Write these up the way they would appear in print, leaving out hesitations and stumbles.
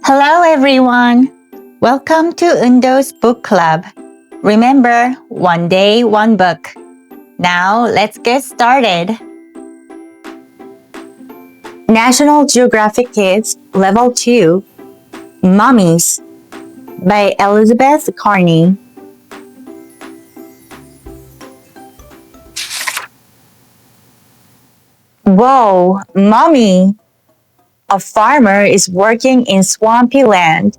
Hello everyone! Welcome to Eundo's Book Club. Remember, one day, one book. Now let's get started. National Geographic Kids Level 2 Mummies by Elizabeth Carney. Whoa, Mummy! A farmer is working in swampy land.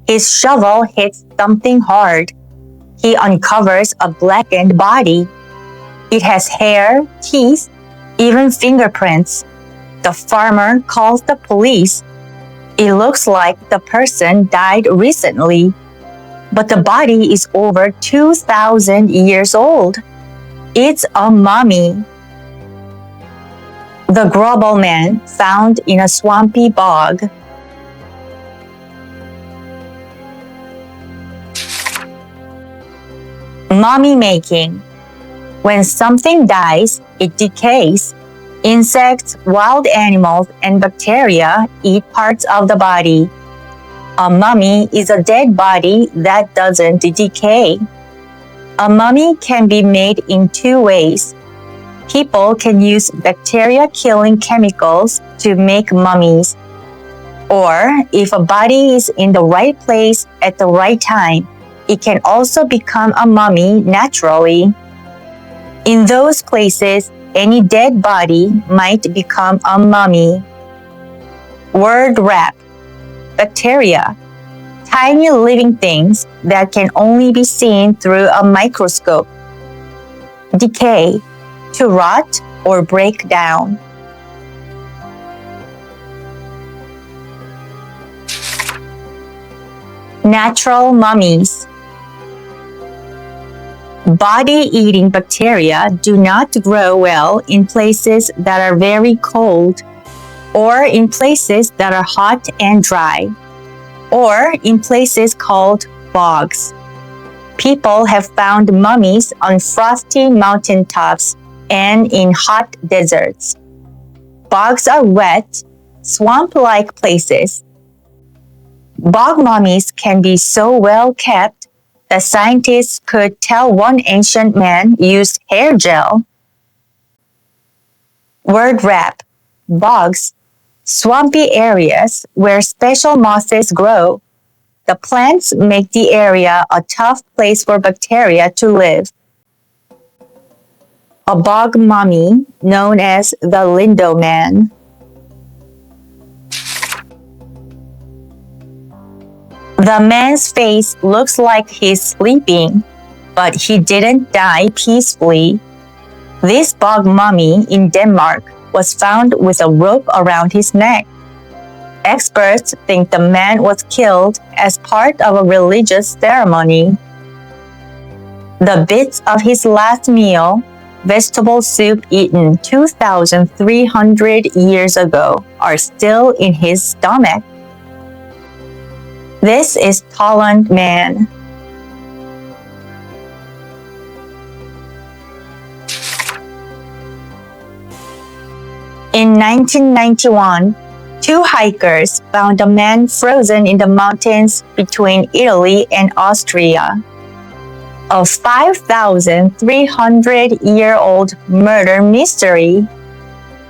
His shovel hits something hard. He uncovers a blackened body. It has hair, teeth, even fingerprints. The farmer calls the police. It looks like the person died recently, but the body is over 2,000 years old. It's a mummy. The Eundo Man found in a swampy bog. Mummy making. When something dies, it decays. Insects, wild animals, and bacteria eat parts of the body. A mummy is a dead body that doesn't decay. A mummy can be made in two ways. People can use bacteria-killing chemicals to make mummies. Or, if a body is in the right place at the right time, it can also become a mummy naturally. In those places, any dead body might become a mummy. Word wrap. Bacteria. Tiny living things that can only be seen through a microscope. Decay. To rot or break down. Natural mummies. Body-eating bacteria do not grow well in places that are very cold, or in places that are hot and dry, or in places called bogs. People have found mummies on frosty mountaintops and in hot deserts. Bogs are wet, swamp-like places. Bog mummies can be so well kept that scientists could tell one ancient man used hair gel. Word wrap. Bogs. Swampy areas where special mosses grow. The plants make the area a tough place for bacteria to live. A bog mummy known as the Eundo Man. The man's face looks like he's sleeping, but he didn't die peacefully. This bog mummy in Denmark was found with a rope around his neck. Experts think the man was killed as part of a religious ceremony. The bits of his last meal, vegetable soup eaten 2,300 years ago, are still in his stomach. This is Tollund Man. In 1991, two hikers found a man frozen in the mountains between Italy and Austria. A 5,300-year-old murder mystery.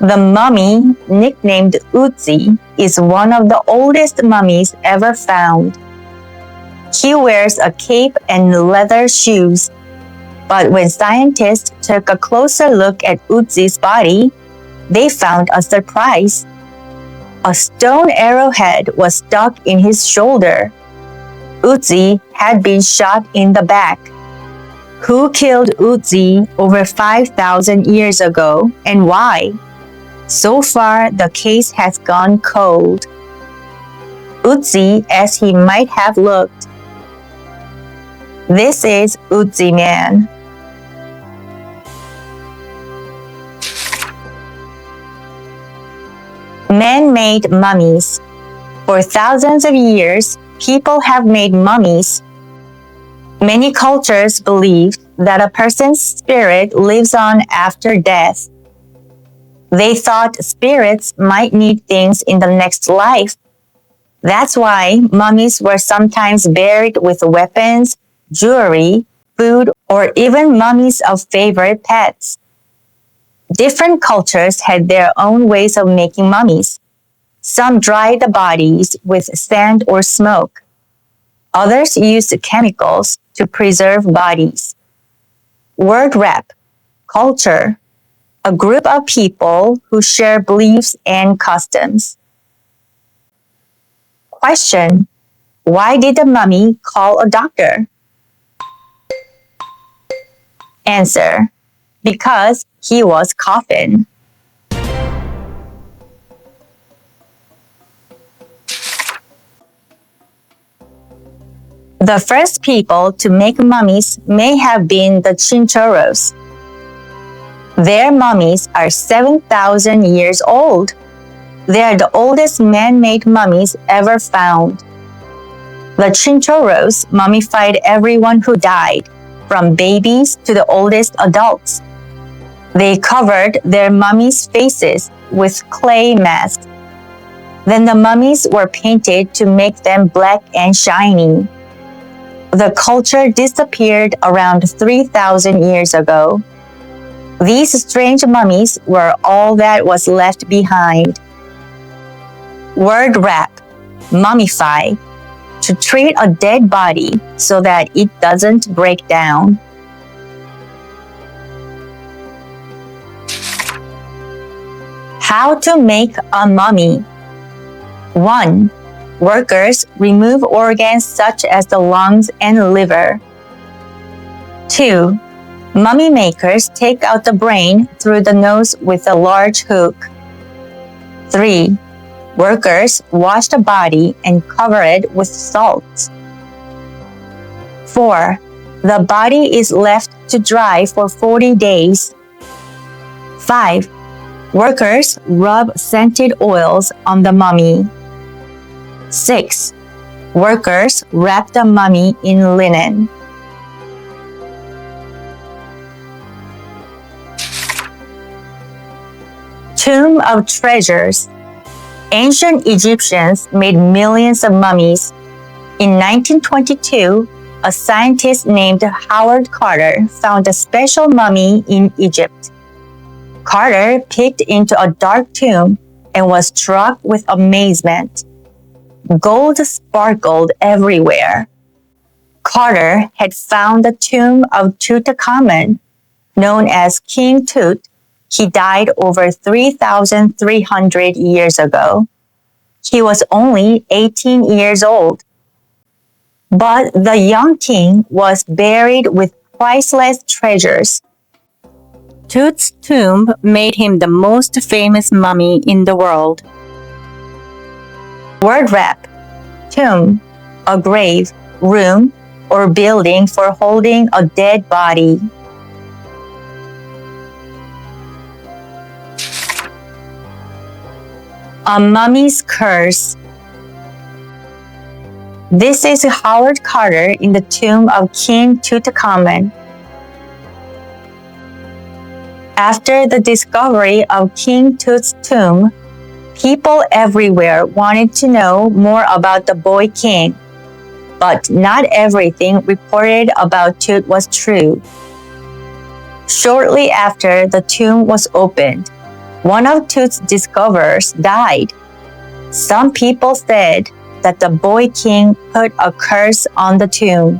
The mummy, nicknamed Otzi, is one of the oldest mummies ever found. He wears a cape and leather shoes. But when scientists took a closer look at Otzi's body, they found a surprise. A stone arrowhead was stuck in his shoulder. Otzi had been shot in the back. Who killed Otzi over 5,000 years ago and why? So far, the case has gone cold. Otzi as he might have looked. This is Otzi Man. Man-made mummies. For thousands of years, people have made mummies. Many cultures believed that a person's spirit lives on after death. They thought spirits might need things in the next life. That's why mummies were sometimes buried with weapons, jewelry, food, or even mummies of favorite pets. Different cultures had their own ways of making mummies. Some dried the bodies with sand or smoke. Others used chemicals to preserve bodies. Word wrap, culture, a group of people who share beliefs and customs. Question: why did the mummy call a doctor? Answer: because he was coughing. The first people to make mummies may have been the Chinchorros. Their mummies are 7,000 years old. They are the oldest man-made mummies ever found. The Chinchorros mummified everyone who died, from babies to the oldest adults. They covered their mummies' faces with clay masks. Then the mummies were painted to make them black and shiny. The culture disappeared around 3,000 years ago. These strange mummies were all that was left behind. Word wrap, mummify, to treat a dead body so that it doesn't break down. How to make a mummy. 1. Workers remove organs such as the lungs and liver. 2. Mummy makers take out the brain through the nose with a large hook. 3. Workers wash the body and cover it with salt. 4. The body is left to dry for 40 days. 5. Workers rub scented oils on the mummy. 6. Workers wrap the mummy in linen. Tomb of Treasures. Ancient Egyptians made millions of mummies. In 1922, a scientist named Howard Carter found a special mummy in Egypt. Carter peeked into a dark tomb and was struck with amazement. Gold sparkled everywhere. Carter had found the tomb of Tutankhamun, known as King Tut. He died over 3,300 years ago. He was only 18 years old. But the young king was buried with priceless treasures. Tut's tomb made him the most famous mummy in the world. Word wrap, tomb, a grave, room, or building for holding a dead body. A Mummy's Curse. This is Howard Carter in the tomb of King Tutankhamun. After the discovery of King Tut's tomb, people everywhere wanted to know more about the boy king, but not everything reported about Tut was true. Shortly after the tomb was opened, one of Tut's discoverers died. Some people said that the boy king put a curse on the tomb.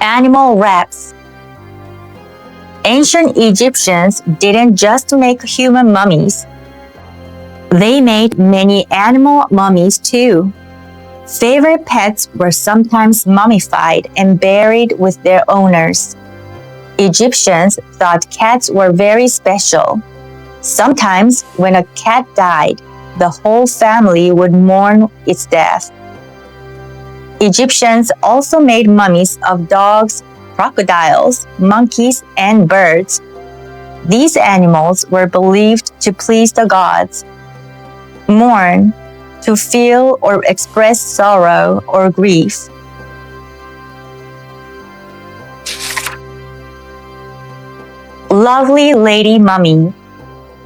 Animal wraps. Ancient Egyptians didn't just make human mummies. They made many animal mummies too. Favorite pets were sometimes mummified and buried with their owners. Egyptians thought cats were very special. Sometimes, when a cat died, the whole family would mourn its death. Egyptians also made mummies of dogs, crocodiles, monkeys, and birds. These animals were believed to please the gods. Mourn, to feel or express sorrow or grief. Lovely Lady Mummy.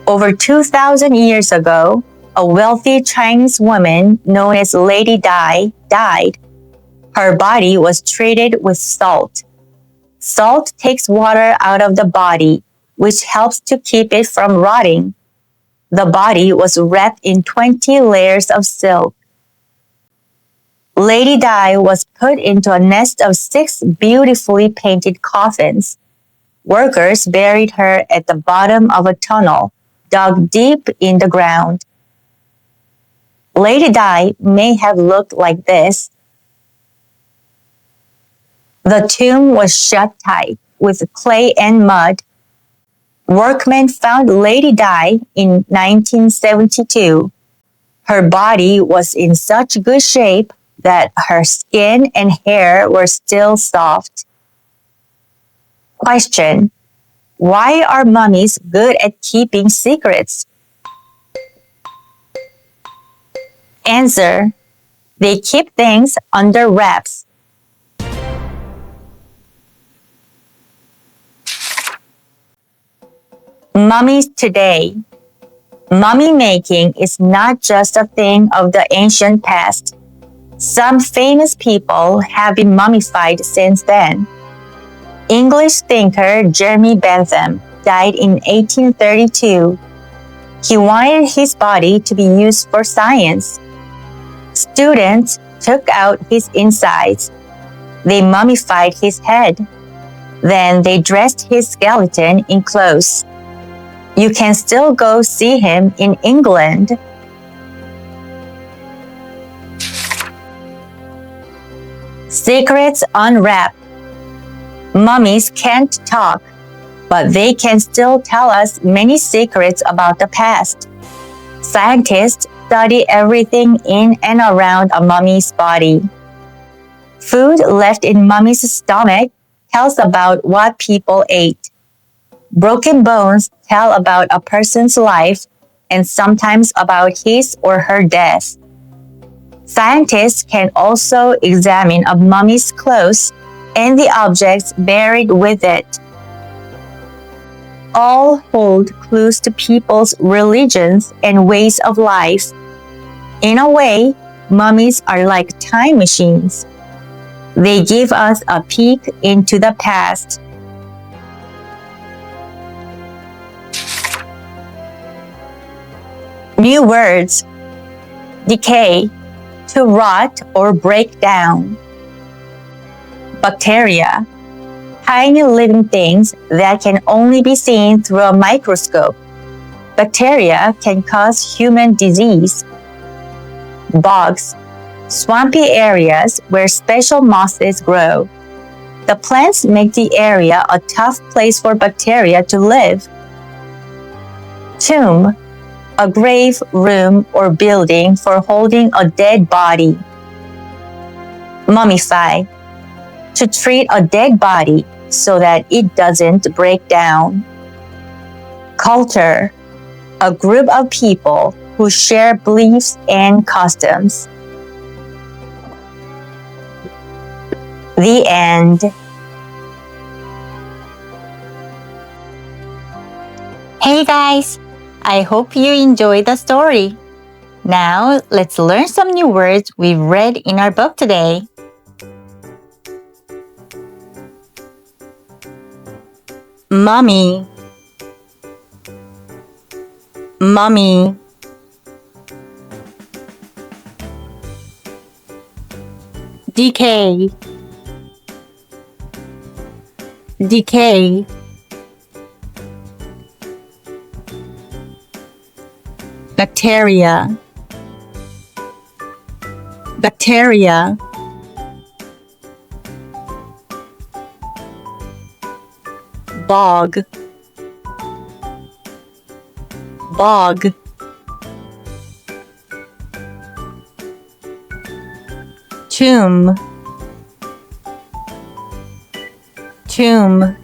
Over 2,000 years ago, a wealthy Chinese woman known as Lady Di died. Her body was treated with salt. Salt takes water out of the body, which helps to keep it from rotting. The body was wrapped in 20 layers of silk. Lady Di was put into a nest of 6 beautifully painted coffins. Workers buried her at the bottom of a tunnel, dug deep in the ground. Lady Di may have looked like this. The tomb was shut tight with clay and mud. Workmen found Lady Di in 1972. Her body was in such good shape that her skin and hair were still soft. Question: why are mummies good at keeping secrets? Answer: they keep things under wraps. Mummies today. Mummy making is not just a thing of the ancient past. Some famous people have been mummified since then. English thinker Jeremy Bentham died in 1832. He wanted his body to be used for science. Students took out his insides. They mummified his head. Then they dressed his skeleton in clothes. You can still go see him in England. Secrets unwrapped. Mummies can't talk, but they can still tell us many secrets about the past. Scientists study everything in and around a mummy's body. Food left in mummy's stomach tells about what people ate. Broken bones tell about a person's life and sometimes about his or her death. Scientists can also examine a mummy's clothes and the objects buried with it. All hold clues to people's religions and ways of life. In a way, mummies are like time machines. They give us a peek into the past. New words. Decay, to rot or break down. Bacteria, tiny living things that can only be seen through a microscope. Bacteria can cause human disease. Bogs, swampy areas where special mosses grow. The plants make the area a tough place for bacteria to live. Tomb, a grave, room, or building for holding a dead body. Mummify, to treat a dead body so that it doesn't break down. Culture, a group of people who share beliefs and customs. The end. Hey guys! I hope you enjoyed the story. Now, let's learn some new words we've read in our book today. Mummy, mummy. Decay, decay. Bacteria, bacteria. Bog, bog. Tomb, tomb.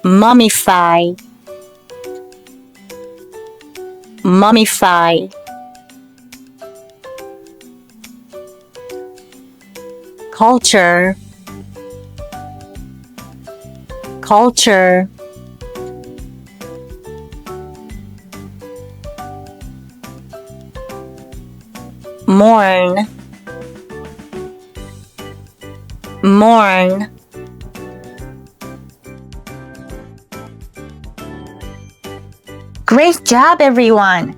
Mummify, mummify. Culture, culture, mourn, mourn. Great job, everyone!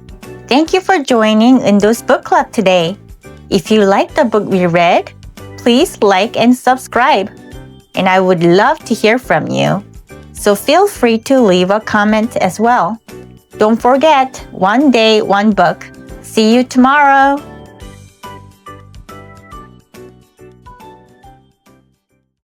Thank you for joining Eundo's book club today. If you like the book we read, please like and subscribe. And I would love to hear from you. So feel free to leave a comment as well. Don't forget, one day, one book. See you tomorrow!